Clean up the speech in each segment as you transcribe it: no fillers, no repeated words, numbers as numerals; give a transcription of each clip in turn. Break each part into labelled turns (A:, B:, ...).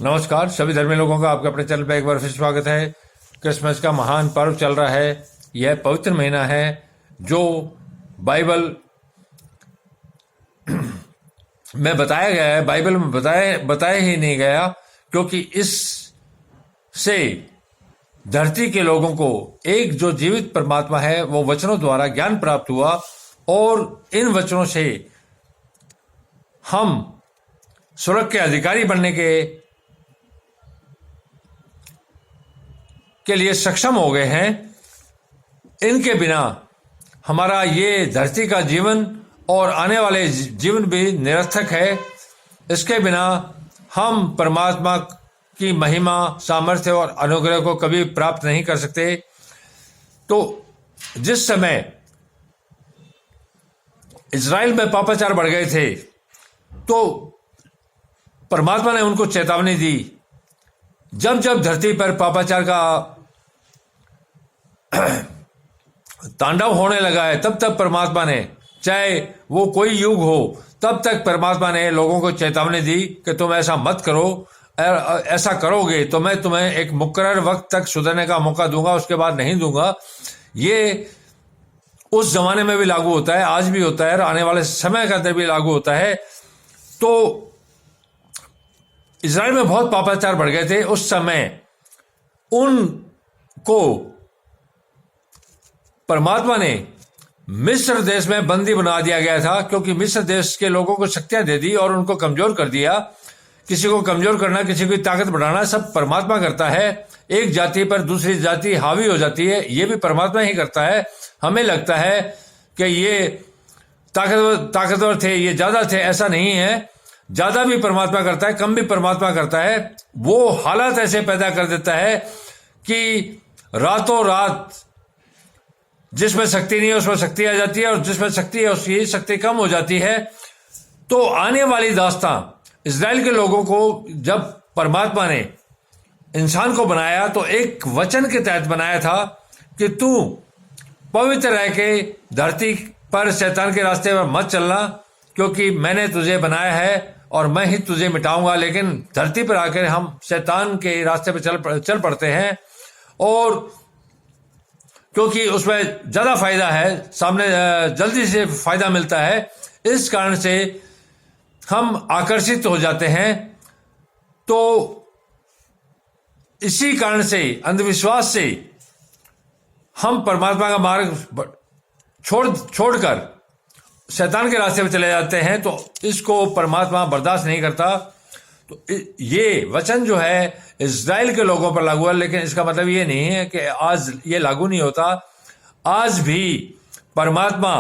A: नमस्कार सभी धर्मी लोगों का आपके अपने चैनल पर एक बार फिर स्वागत है। क्रिसमस का महान पर्व चल रहा है। यह पवित्र महीना है जो बाइबल में बताया गया है। बाइबल में बताया ही नहीं गया, क्योंकि इससे धरती के लोगों को एक जो जीवित परमात्मा है वो वचनों द्वारा ज्ञान प्राप्त हुआ, और इन वचनों से हम स्वर्ग के अधिकारी बनने के लिए सक्षम हो गए हैं। इनके बिना हमारा ये धरती का जीवन और आने वाले जीवन भी निरर्थक है। इसके बिना हम परमात्मा की महिमा, सामर्थ्य और अनुग्रह को कभी प्राप्त नहीं कर सकते। तो जिस समय इजराइल में पापाचार बढ़ गए थे, तो परमात्मा ने उनको चेतावनी दी। जब जब धरती पर पापाचार का तांडव होने लगा है, तब तक परमात्मा ने, चाहे वो कोई युग हो, तब तक परमात्मा ने लोगों को चेतावनी दी कि तुम ऐसा मत करो। ऐसा करोगे तो मैं तुम्हें एक मुकर्रर वक्त तक सुधरने का मौका दूंगा, उसके बाद नहीं दूंगा। ये उस जमाने में भी लागू होता है, आज भी होता है, और आने वाले समय के अंदर भी लागू होता है। तो इजराइल में बहुत पापाचार बढ़ गए थे। उस समय उनको परमात्मा ने मिस्र देश में बंदी बना दिया गया था, क्योंकि मिस्र देश के लोगों को शक्तियां दे दी और उनको कमजोर कर दिया। किसी को कमजोर करना, किसी की ताकत बढ़ाना, सब परमात्मा करता है। एक जाति पर दूसरी जाति हावी हो जाती है, ये भी परमात्मा ही करता है। हमें लगता है कि ये ताकतवर थे, ये ज्यादा थे, ऐसा नहीं है। ज्यादा भी परमात्मा करता है, कम भी परमात्मा करता है। वो हालात ऐसे पैदा कर देता है कि रातों रात जिसमें शक्ति नहीं है उसमें शक्ति आ जाती है, और जिसमें शक्ति है उसकी शक्ति कम हो जाती है। तो आने वाली दास्तां इजराइल के लोगों को, जब परमात्मा ने इंसान को बनाया तो एक वचन के तहत बनाया था कि तू पवित्र रह के धरती पर शैतान के रास्ते पर मत चलना, क्योंकि मैंने तुझे बनाया है और मैं ही तुझे मिटाऊंगा। लेकिन धरती पर आकर हम शैतान के रास्ते पर चल पड़ते हैं, और क्योंकि उसमें ज्यादा फायदा है, सामने जल्दी से फायदा मिलता है, इस कारण से हम आकर्षित हो जाते हैं। तो इसी कारण से, अंधविश्वास से हम परमात्मा का मार्ग छोड़कर शैतान के रास्ते पर चले जाते हैं। तो इसको परमात्मा बर्दाश्त नहीं करता। तो ये वचन जो है इजराइल के लोगों पर लागू है, लेकिन इसका मतलब ये नहीं है कि आज ये लागू नहीं होता। आज भी परमात्मा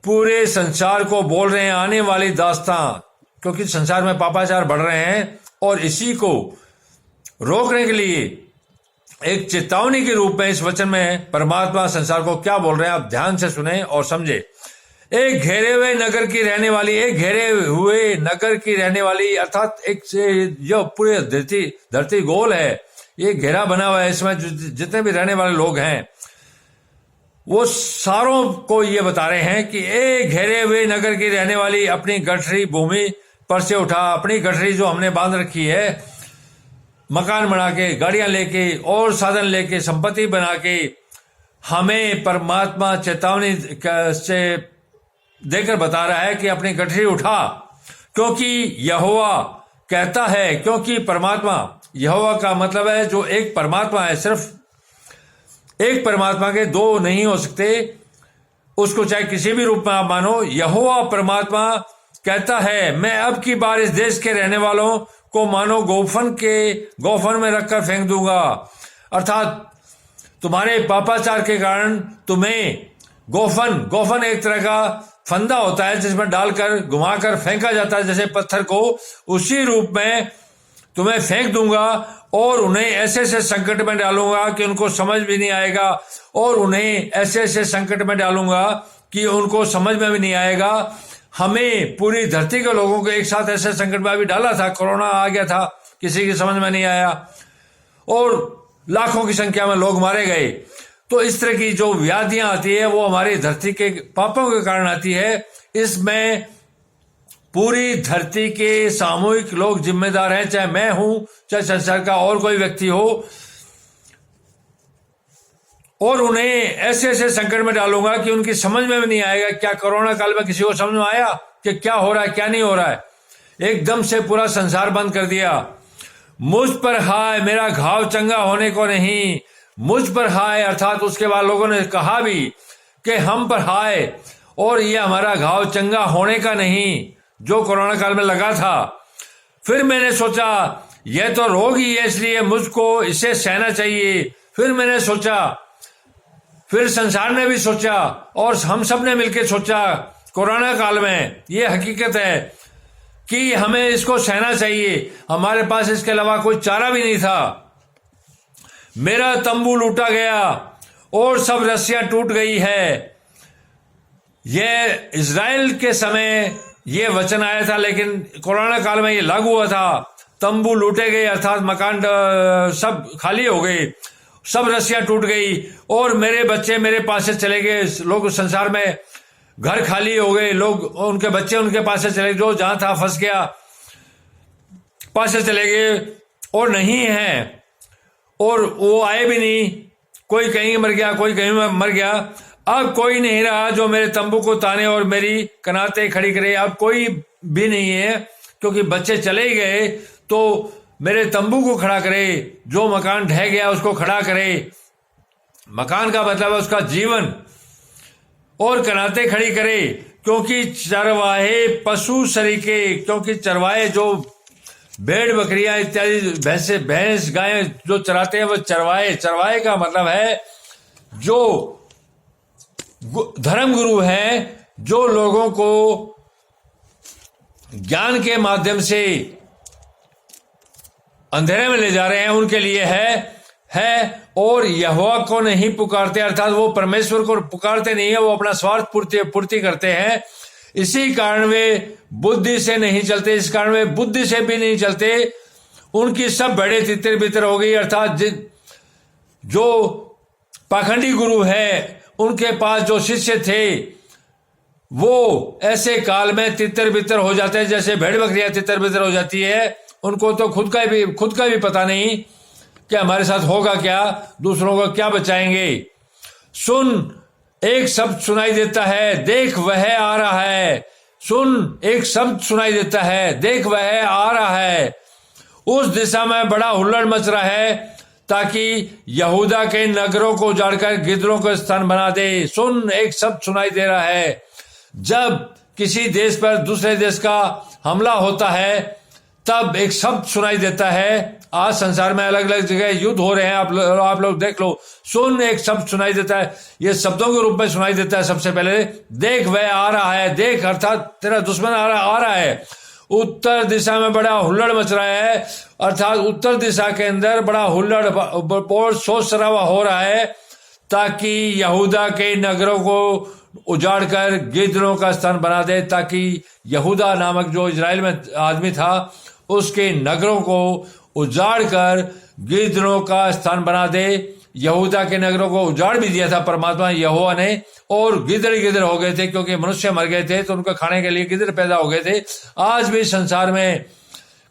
A: पूरे संसार को बोल रहे हैं आने वाली दास्तां, क्योंकि संसार में पापाचार बढ़ रहे हैं, और इसी को रोकने के लिए एक चेतावनी के रूप में इस वचन में परमात्मा संसार को क्या बोल रहे हैं, आप ध्यान से सुने और समझे। एक घेरे हुए नगर की रहने वाली, एक घेरे हुए नगर की रहने वाली, अर्थात एक जो पूरे धरती गोल है, ये घेरा बना हुआ है, इसमें जितने भी रहने वाले लोग हैं वो सारों को ये बता रहे हैं कि एक घेरे हुए नगर की रहने वाली, अपनी गठरी भूमि पर से उठा। अपनी गठरी जो हमने बांध रखी है, मकान बना के, गाड़ियां लेके और साधन लेके, संपत्ति बना के, हमें परमात्मा चेतावनी से देकर बता रहा है कि अपनी गठरी उठा, क्योंकि यहोवा कहता है। क्योंकि परमात्मा, यहोवा का मतलब है जो एक परमात्मा है, सिर्फ एक परमात्मा के दो नहीं हो सकते, उसको चाहे किसी भी रूप में आप मानो। यहोवा परमात्मा कहता है, मैं अब की बार इस देश के रहने वालों को मानो गोफन में रखकर फेंक दूंगा। अर्थात तुम्हारे पापाचार के कारण तुम्हें गोफन एक तरह का फंदा होता है, जिसमें डालकर घुमाकर फेंका जाता है जैसे पत्थर को, उसी रूप में तुम्हें फेंक दूंगा, और उन्हें ऐसे ऐसे संकट में डालूंगा कि उनको समझ भी नहीं आएगा, और उन्हें ऐसे ऐसे संकट में डालूंगा कि उनको समझ में भी नहीं आएगा। हमें पूरी धरती के लोगों को एक साथ ऐसे संकट में अभी डाला था, कोरोना आ गया था, किसी की समझ में नहीं आया, और लाखों की संख्या में लोग मारे गए। तो इस तरह की जो व्याधियां आती है वो हमारी धरती के पापों के कारण आती है। इसमें पूरी धरती के सामूहिक लोग जिम्मेदार हैं, चाहे मैं हूं, चाहे संसार का और कोई व्यक्ति हो, और उन्हें ऐसे ऐसे संकट में डालूंगा कि उनकी समझ में भी नहीं आएगा। क्या कोरोना काल में किसी को समझ में आया कि क्या हो रहा है, क्या नहीं हो रहा है? एकदम से पूरा संसार बंद कर दिया। मुझ पर हाय, मेरा घाव चंगा होने को नहीं, मुझ पर हाय। अर्थात उसके बाद लोगों ने कहा भी कि हम पर हाय, और ये हमारा घाव चंगा होने का नहीं जो कोरोना काल में लगा था। फिर मैंने सोचा यह तो रोग ही है, इसलिए मुझको इसे सहना चाहिए। फिर मैंने सोचा, फिर संसार ने भी सोचा, और हम सब ने मिलकर सोचा कोरोना काल में ये हकीकत है कि हमें इसको सहना चाहिए। हमारे पास इसके अलावा कोई चारा भी नहीं था। मेरा तंबू लूटा गया और सब रस्सियां टूट गई है। यह इज़राइल के समय यह वचन आया था, लेकिन कोरोना काल में यह लागू हुआ था। तंबू लूटे गए, अर्थात मकान सब खाली हो गए, सब रस्सियां टूट गई, और मेरे बच्चे मेरे पास से चले गए। लोग संसार में घर खाली हो गए, लोग उनके बच्चे उनके पास से चले गए, जो जहां था फंस गया पास से चले गए और नहीं है, और वो आए भी नहीं। कोई कहीं मर गया, कोई कहीं मर गया। अब कोई नहीं रहा जो मेरे तंबू को ताने और मेरी कनातें खड़ी करे। अब कोई भी नहीं है, क्योंकि बच्चे चले ही गए। तो मेरे तंबू को खड़ा करे, जो मकान ढह गया उसको खड़ा करे। मकान का मतलब है उसका जीवन, और कनाते खड़ी करे, क्योंकि चरवाहे पशु सरीके, क्योंकि चरवाहे जो भेड़ बकरियां इत्यादि भैंस गायें जो चराते हैं वो चरवाहे। चरवाहे का मतलब है जो धर्म गुरु हैं, जो लोगों को ज्ञान के माध्यम से अंधेरे में ले जा रहे हैं, उनके लिए है। और यहोवा को नहीं पुकारते, अर्थात वो परमेश्वर को पुकारते नहीं है, वो अपना स्वार्थ पूर्ति करते हैं। इसी कारण वे बुद्धि से नहीं चलते, इस कारण वे बुद्धि से भी नहीं चलते। उनकी सब बड़े तितर बितर हो गई। अर्थात जो पाखंडी गुरु है, उनके पास जो शिष्य थे, वो ऐसे काल में तितर बितर हो जाते हैं जैसे भेड़ बकरियां तितर बितर हो जाती है। उनको तो खुद का भी पता नहीं कि हमारे साथ होगा क्या, दूसरों को क्या बचाएंगे। सुन, एक शब्द सुनाई देता है, देख वह आ रहा है। सुन, एक शब्द सुनाई देता है, देख वह आ रहा है। उस दिशा में बड़ा हुल्लड़ मच रहा है, ताकि यहूदा के नगरों को उजाड़कर गिदड़ों का स्थान बना दे। सुन, एक शब्द सुनाई दे रहा है। जब किसी देश पर दूसरे देश का हमला होता है, तब एक शब्द सुनाई देता है। आज संसार में अलग अलग जगह युद्ध हो रहे हैं, आप लोग देख लो। सुन, एक शब्द सुनाई देता है, ये शब्दों के रूप में सुनाई देता है। सबसे पहले देख वह आ रहा है। देख अर्थात तेरा दुश्मन आ रहा है। उत्तर दिशा में बड़ा हुल्लड़ मच रहा है, अर्थात उत्तर दिशा के अंदर बड़ा हुल्लड़ और शोर शराबा हो रहा है, ताकि यहूदा के नगरों को उजाड़कर गिदड़ों का स्थान बना दे, ताकि यहूदा नामक जो इजराइल में आदमी था, उसके नगरों को उजाड़कर गिदड़ों का स्थान बना दे। यहूदा के नगरों को उजाड़ भी दिया था परमात्मा यहोवा ने, और गिदड़ हो गए थे, क्योंकि मनुष्य मर गए थे तो उनको खाने के लिए गिदड़ पैदा हो गए थे। आज भी संसार में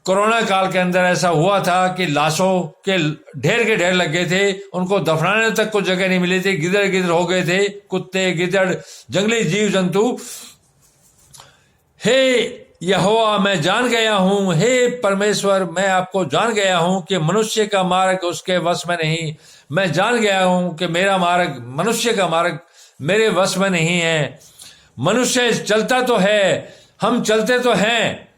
A: कोरोना काल के अंदर ऐसा हुआ था कि लाशों के ढेर लग गए थे, उनको दफनाने तक को जगह नहीं मिली थी। गिदड़ हो गए थे, कुत्ते, गिदड़, जंगली जीव जंतु। हे यहोवा, मैं जान गया हूं, हे परमेश्वर, मैं आपको जान गया हूं कि मनुष्य का मार्ग उसके वश में नहीं। मैं जान गया हूं कि मेरा मार्ग, मनुष्य का मार्ग मेरे वश में नहीं है। मनुष्य चलता तो है, हम चलते तो हैं,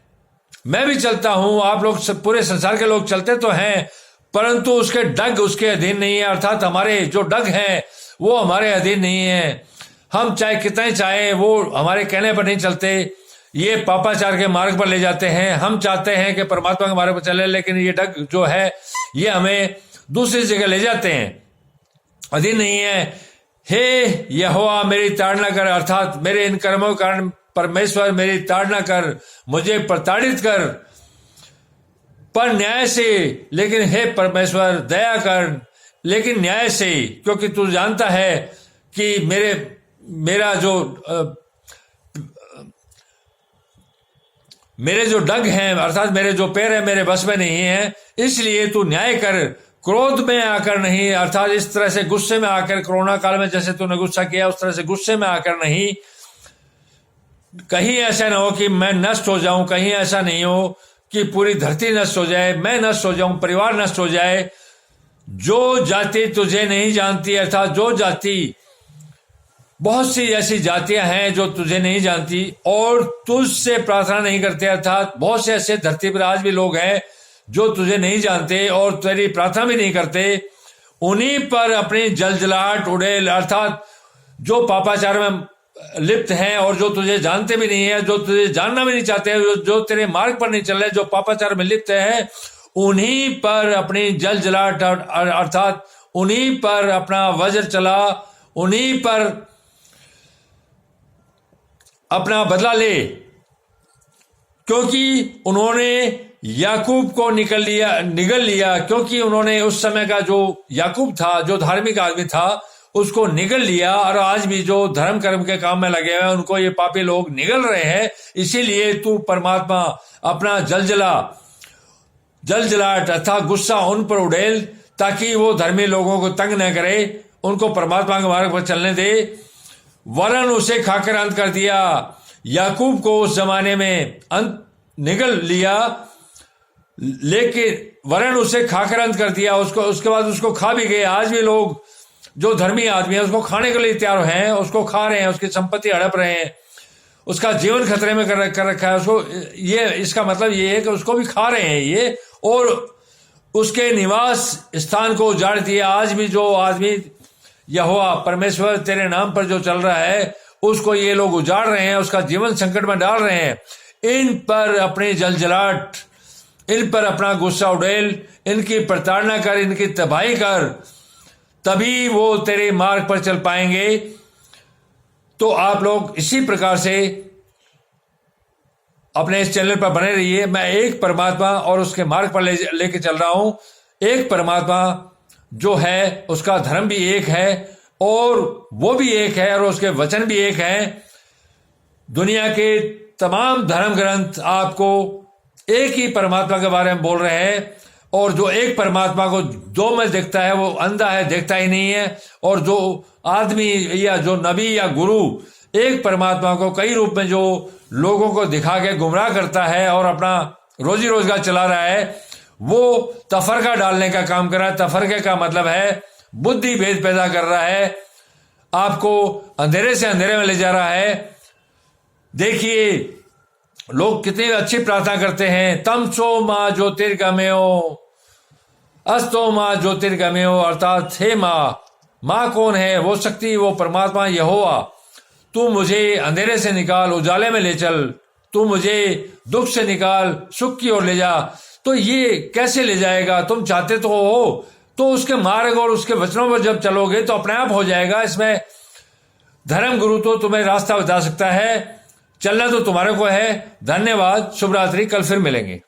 A: मैं भी चलता हूं, आप लोग पूरे संसार के लोग चलते तो हैं, परंतु उसके डग उसके अधीन नहीं है। अर्थात हमारे जो डग हैं वो हमारे अधीन नहीं है। हम चाहे कितना चाहे, वो हमारे कहने पर नहीं चलते, ये पापाचार के मार्ग पर ले जाते हैं। हम चाहते हैं कि परमात्मा के मार्ग पर चले, लेकिन ये डग जो है ये हमें दूसरी जगह ले जाते हैं, अधीन नहीं है। हे यहोवा, मेरी ताड़ना कर, अर्थात मेरे इन कर्मों के कारण परमेश्वर मेरी ताड़ना कर, मुझे प्रताड़ित कर, पर न्याय से। लेकिन हे परमेश्वर, दया कर, लेकिन न्याय से, क्योंकि तू जानता है कि मेरा जो मेरे जो डग हैं अर्थात मेरे जो पैर हैं मेरे बस में नहीं है, इसलिए तू न्याय कर, क्रोध में आकर नहीं, अर्थात इस तरह से गुस्से में आकर, कोरोना काल में जैसे तूने गुस्सा किया उस तरह से गुस्से में आकर नहीं। कहीं ऐसा ना हो कि मैं नष्ट हो जाऊं, कहीं ऐसा नहीं हो कि पूरी धरती नष्ट हो जाए, मैं नष्ट हो जाऊं, परिवार नष्ट हो जाए। जो जाति तुझे नहीं जानती, अर्थात जो जाति, बहुत सी ऐसी जातियां हैं जो तुझे नहीं जानती और तुझसे प्रार्थना नहीं करते, अर्थात बहुत से ऐसे धरती पर आज भी लोग हैं जो तुझे नहीं जानते और तेरी प्रार्थना भी नहीं करते। उन्हीं पर अपनी जलजलाहट उड़ेल, अर्थात जो पापाचार में लिप्त हैं और जो तुझे जानते भी नहीं है, जो तुझे जानना भी नहीं चाहते, जो तेरे मार्ग पर नहीं चल रहे, जो पापाचार में लिप्त है, उन्हीं पर अपनी जलजलाहट अर्थात उन्हीं पर अपना वज्र चला, उन्हीं पर अपना बदला ले, क्योंकि उन्होंने याकूब को निगल लिया, क्योंकि उन्होंने उस समय का जो याकूब था, जो धार्मिक आदमी था, उसको निगल लिया। और आज भी जो धर्म कर्म के काम में लगे हुए हैं उनको ये पापी लोग निगल रहे हैं। इसीलिए तू परमात्मा अपना जलजलाहट अर्थात गुस्सा उन पर उड़ेल, ताकि वो धर्मी लोगों को तंग न करे, उनको परमात्मा के मार्ग पर चलने दे। वरन उसे खाकर अंत कर दिया। याकूब को उस जमाने में अंत निगल लिया, लेकिन वरन उसे खाकर अंत कर दिया, उसके बाद उसको खा भी गए। आज भी लोग जो धर्मी आदमी है उसको खाने के लिए तैयार हैं, उसको खा रहे हैं, उसकी संपत्ति हड़प रहे हैं, उसका जीवन खतरे में कर रखा है उसको। ये इसका मतलब ये है कि उसको भी खा रहे हैं ये, और उसके निवास स्थान को उजाड़ दिया। आज भी जो आदमी यहोवा परमेश्वर तेरे नाम पर जो चल रहा है उसको ये लोग उजाड़ रहे हैं, उसका जीवन संकट में डाल रहे हैं। इन पर अपनी जलजलाहट, इन पर अपना गुस्सा उड़ेल, इनकी प्रताड़ना कर, इनकी तबाही कर, तभी वो तेरे मार्ग पर चल पाएंगे। तो आप लोग इसी प्रकार से अपने इस चैनल पर बने रहिए। मैं एक परमात्मा और उसके मार्ग पर लेके चल रहा हूं। एक परमात्मा जो है उसका धर्म भी एक है और वो भी एक है और उसके वचन भी एक हैं। दुनिया के तमाम धर्म ग्रंथ आपको एक ही परमात्मा के बारे में बोल रहे हैं, और जो एक परमात्मा को दो में देखता है वो अंधा है, देखता ही नहीं है। और जो आदमी या जो नबी या गुरु एक परमात्मा को कई रूप में जो लोगों को दिखा के गुमराह करता है और अपना रोजी रोजगार चला रहा है, वो तफरका डालने का काम कर रहा है। तफरके का मतलब है बुद्धि भेद पैदा कर रहा है, आपको अंधेरे से अंधेरे में ले जा रहा है। देखिए लोग कितनी अच्छी प्रार्थना करते हैं, तमसो माँ ज्योतिर्गमयो अस्तो माँ ज्योतिर्गमयो, अर्थात हे माँ। माँ कौन है? वो शक्ति, वो परमात्मा यहोवा। तू मुझे अंधेरे से निकाल, उजाले में ले चल, तू मुझे दुख से निकाल, सुख की ओर ले जा। तो ये कैसे ले जाएगा? तुम चाहते तो हो, तो उसके मार्ग और उसके वचनों पर जब चलोगे तो अपने आप हो जाएगा। इसमें धर्म गुरु तो तुम्हें रास्ता बता सकता है, चलना तो तुम्हारे को है। धन्यवाद, शुभ रात्रि, कल फिर मिलेंगे।